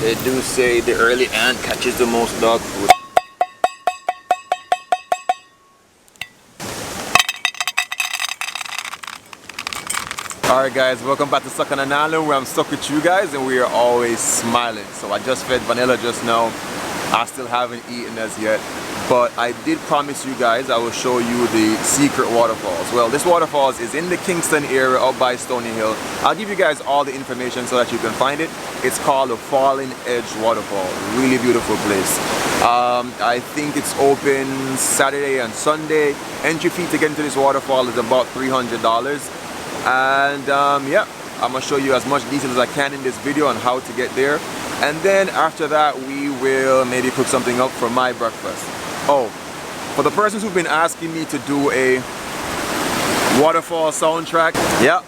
They do say the early ant catches the most dog food. Alright guys, welcome back to Stuck on an Island where I'm stuck with you guys and we are always smiling. So I just fed Vanilla just now. I still haven't eaten as yet. But I did promise you guys I will show you the secret waterfalls. Well, this waterfalls is in the Kingston area up by Stony Hill. I'll give you guys all the information so that you can find it. It's called the Falling Edge Waterfall. Really beautiful place. I think it's open Saturday and Sunday. Entry fee to get into this waterfall is about $300. And yeah, I'm gonna show you as much detail as I can in this video on how to get there. And then after that, we will maybe cook something up for my breakfast. Oh, for the persons who've been asking me to do a waterfall soundtrack, yeah,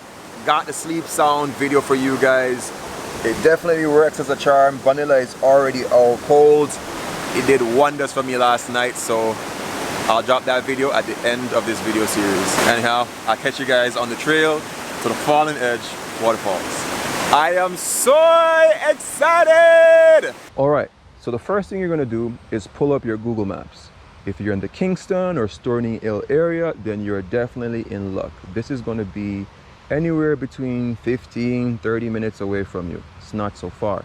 got the sleep sound video for you guys. It definitely works as a charm. Vanilla is already out cold. It did wonders for me last night, so I'll drop that video at the end of this video series. Anyhow, I'll catch you guys on the trail to the Falling Edge Waterfalls. I am so excited! Alright, so the first thing you're going to do is pull up your Google Maps. If you're in the Kingston or Stony Hill area, then you're definitely in luck. This is going to be anywhere between 15-30 minutes away from you. It's not so far.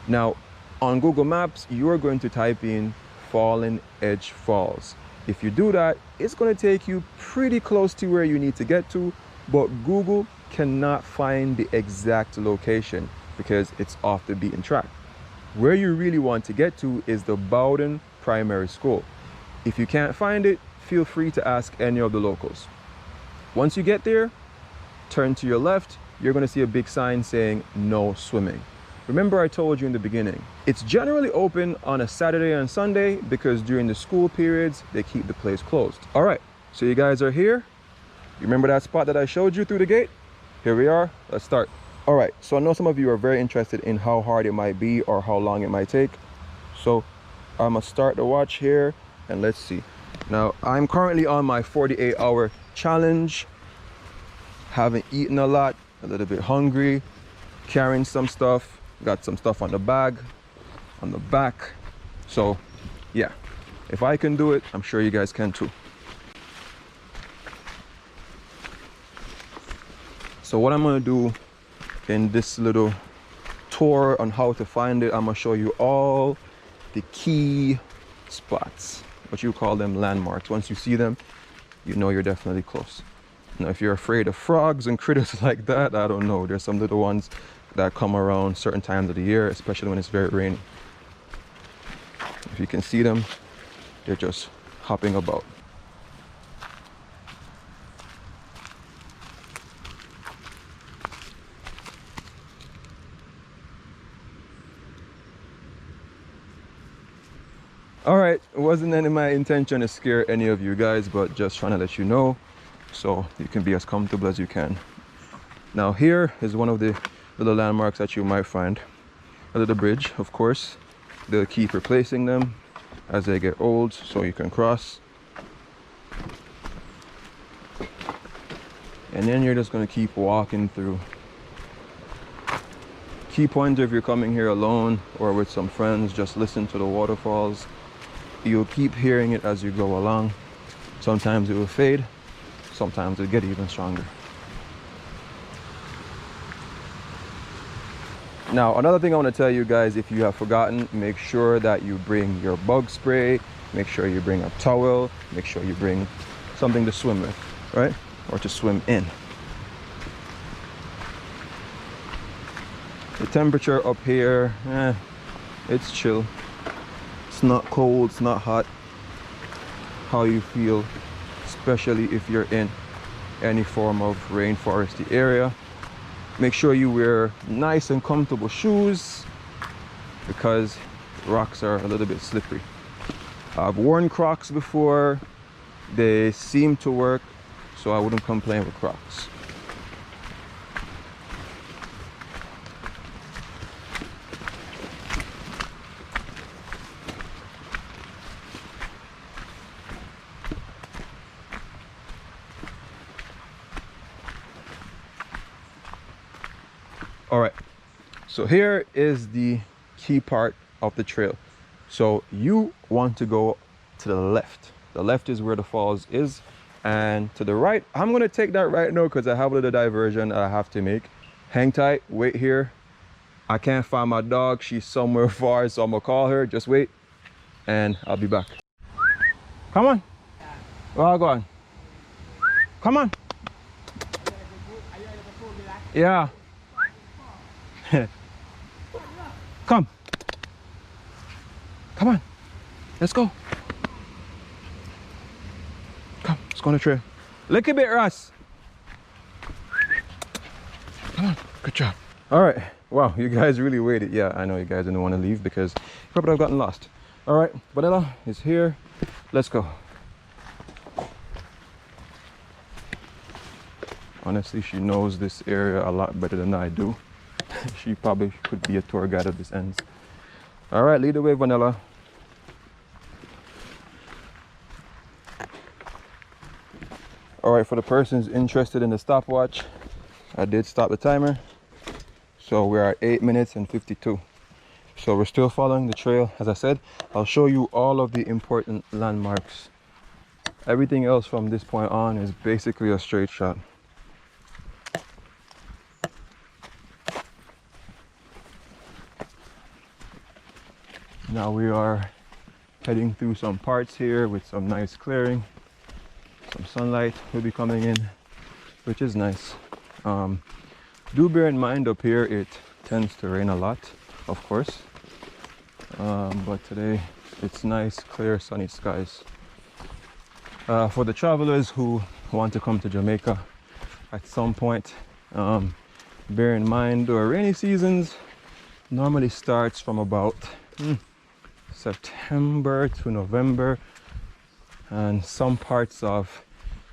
Now, on Google Maps, you're going to type in Falling Edge Falls. If you do that, it's going to take you pretty close to where you need to get to, but Google cannot find the exact location because it's off the beaten track. Where you really want to get to is the Bowden Primary School. If you can't find it, feel free to ask any of the locals. Once you get there, turn to your left, you're going to see a big sign saying no swimming. Remember I told you in the beginning, it's generally open on a Saturday and Sunday because during the school periods, they keep the place closed. All right, so you guys are here. You remember that spot that I showed you through the gate? Here we are, let's start. All right, so I know some of you are very interested in how hard it might be or how long it might take. So I'm gonna start the watch here and let's see. Now, I'm currently on my 48-hour challenge. Haven't eaten a lot, a little bit hungry, carrying some stuff. Got some stuff on the bag, on the back. So yeah, if I can do it, I'm sure you guys can too. So what I'm gonna do in this little tour on how to find it, I'm gonna show you all the key spots, what you call them landmarks. Once you see them, you know you're definitely close. Now, if you're afraid of frogs and critters like that, I don't know. There's some little ones that come around certain times of the year, especially when it's very rainy. If you can see them, they're just hopping about. All right, it wasn't any of my intention to scare any of you guys, but just trying to let you know so you can be as comfortable as you can. Now here is one of the little landmarks that you might find. A little bridge, of course. They'll keep replacing them as they get old so you can cross. And then you're just going to keep walking through. Key pointer if you're coming here alone or with some friends, just listen to the waterfalls. You'll keep hearing it as you go along. Sometimes it will fade, sometimes it'll get even stronger. Now, another thing I want to tell you guys, if you have forgotten, make sure that you bring your bug spray, make sure you bring a towel, make sure you bring something to swim with, right? Or to swim in. The temperature up here, it's chill. It's not cold, it's not hot. How you feel, especially if you're in any form of rainforesty area. Make sure you wear nice and comfortable shoes because rocks are a little bit slippery. I've worn Crocs before. They seem to work, so I wouldn't complain with Crocs. All right, so here is the key part of the trail. So you want to go to the left. The left is where the falls is, and to the right, I'm going to take that right now because I have a little diversion I have to make. Hang tight, wait here. I can't find my dog, she's somewhere far, so I'm gonna call her. Just wait and I'll be back. Come on. Well, go on. Come on. Yeah. Come. Come on. Let's go. Come, let's go on the trail. Look a bit, Russ. Come on. Good job. All right. Wow, you guys really waited. Yeah, I know you guys didn't want to leave because you probably have gotten lost. All right, Vanilla is here. Let's go. Honestly, she knows this area a lot better than I do. She probably could be a tour guide at this end. All right, lead the way, Vanilla. All right, for the persons interested in the stopwatch, I did stop the timer. So we're at 8 minutes and 52. So we're still following the trail. As I said, I'll show you all of the important landmarks. Everything else from this point on is basically a straight shot. Now we are heading through some parts here with some nice clearing. Some sunlight will be coming in, which is nice. Do bear in mind up here it tends to rain a lot, of course. But today it's nice, clear, sunny skies. For the travelers who want to come to Jamaica at some point, bear in mind our rainy seasons normally starts from about September to November and some parts of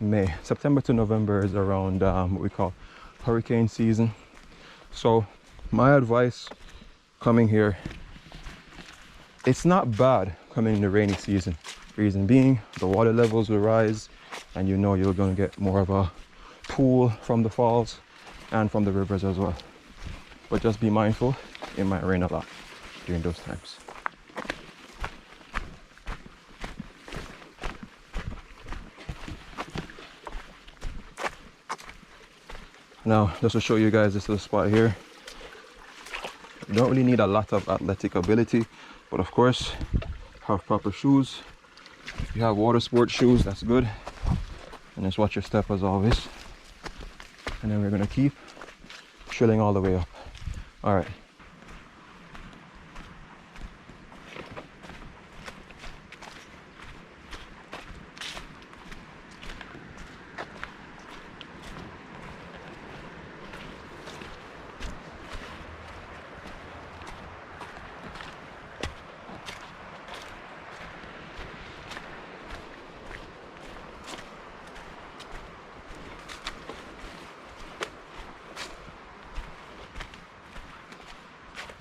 May. September to November is around what we call hurricane season. So my advice coming here, it's not bad coming in the rainy season. Reason being, the water levels will rise and you know you're going to get more of a pool from the falls and from the rivers as well. But just be mindful, it might rain a lot during those times. Now, just to show you guys this little spot here, you don't really need a lot of athletic ability, but of course, have proper shoes. If you have water sport shoes, that's good. And just watch your step as always. And then we're gonna keep trilling all the way up. All right.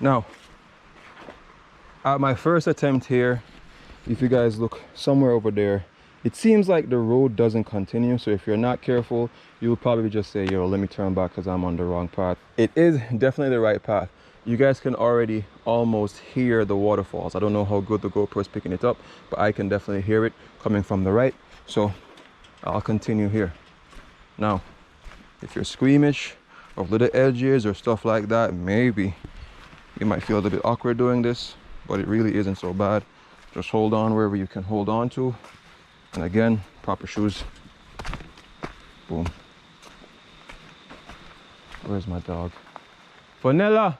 Now, at my first attempt here, if you guys look somewhere over there, it seems like the road doesn't continue. So if you're not careful, you'll probably just say, yo, let me turn back because I'm on the wrong path. It is definitely the right path. You guys can already almost hear the waterfalls. I don't know how good the GoPro is picking it up, but I can definitely hear it coming from the right. So I'll continue here. Now, if you're squeamish of little edges or stuff like that, maybe you might feel a little bit awkward doing this, but it really isn't so bad. Just hold on wherever you can hold on to. And again, proper shoes. Boom. Where's my dog? Vanilla!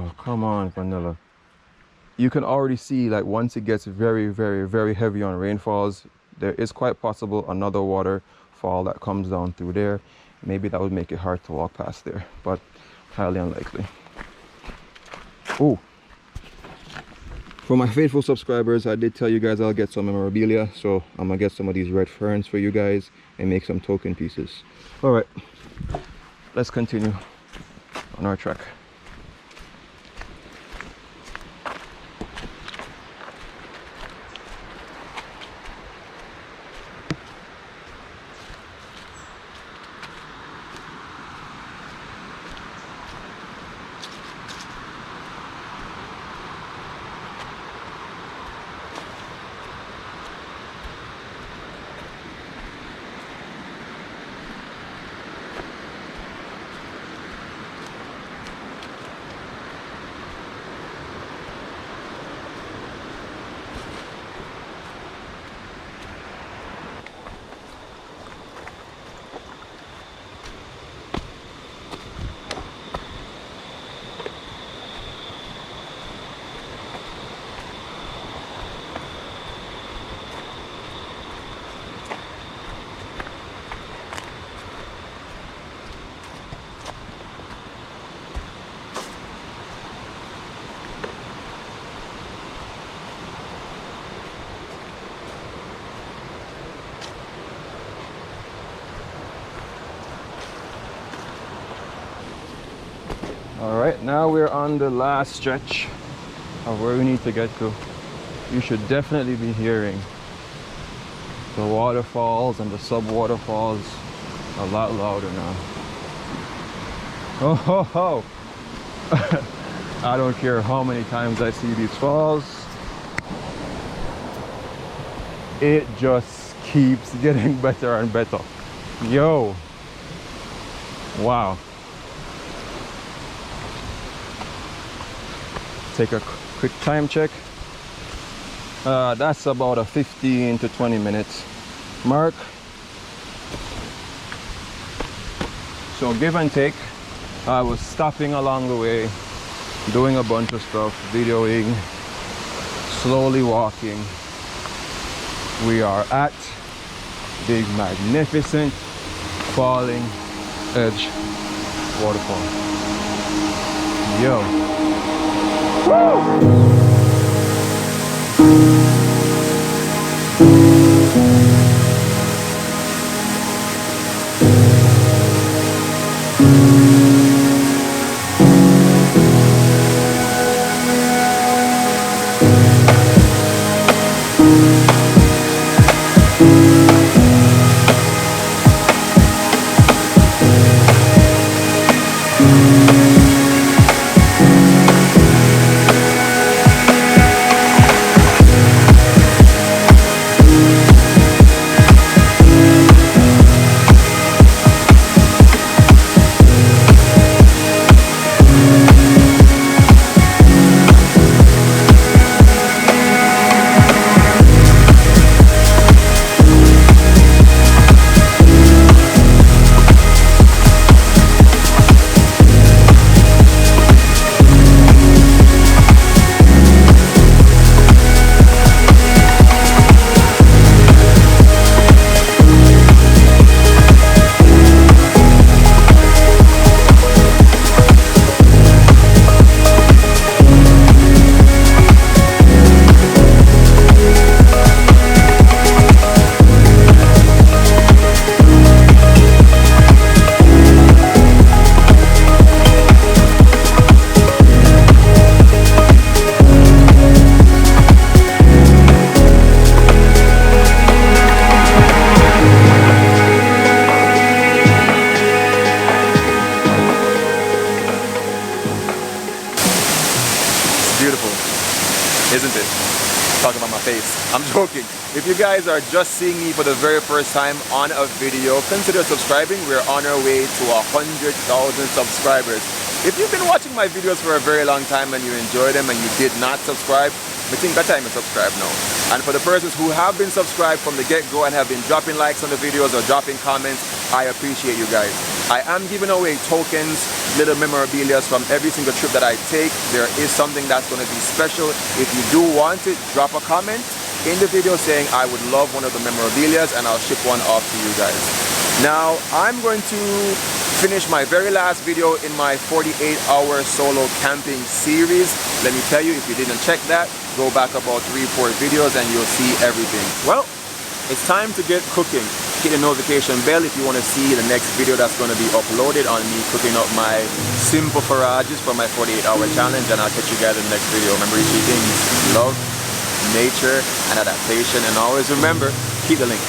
Oh, come on, vanilla. You can already see, like, once it gets very, very, very heavy on rainfalls, there is quite possible another waterfall that comes down through there. Maybe that would make it hard to walk past there, but highly unlikely. Oh, for my faithful subscribers, I did tell you guys I'll get some memorabilia, so I'm gonna get some of these red ferns for you guys and make some token pieces. All right, let's continue on our trek. All right, now we're on the last stretch of where we need to get to. You should definitely be hearing the waterfalls and the sub-waterfalls a lot louder now. Oh ho ho! I don't care how many times I see these falls, it just keeps getting better and better. Yo! Wow. Take a quick time check. That's about a 15 to 20 minutes mark. So give and take. I was stopping along the way, doing a bunch of stuff, videoing, slowly walking. We are at the magnificent Falling Edge waterfall. Yo. Woo! Isn't it? Talking about my face. I'm joking. If you guys are just seeing me for the very first time on a video, consider subscribing. We're on our way to 100,000 subscribers. If you've been watching my videos for a very long time and you enjoy them and you did not subscribe, I think that time to subscribe now. And for the persons who have been subscribed from the get-go and have been dropping likes on the videos or dropping comments, I appreciate you guys. I am giving away tokens, little memorabilia from every single trip that I take. There is something that's going to be special. If you do want it, drop a comment in the video saying I would love one of the memorabilia and I'll ship one off to you guys. Now, I'm going to finish my very last video in my 48-hour solo camping series. Let me tell you, if you didn't check that, go back about 3-4 videos and you'll see everything. Well, it's time to get cooking. Hit the notification bell if you want to see the next video that's going to be uploaded on me cooking up my simple forages for my 48-hour challenge, and I'll catch you guys in the next video. Remember the 3 things: love, nature, and adaptation. And always remember, keep the link.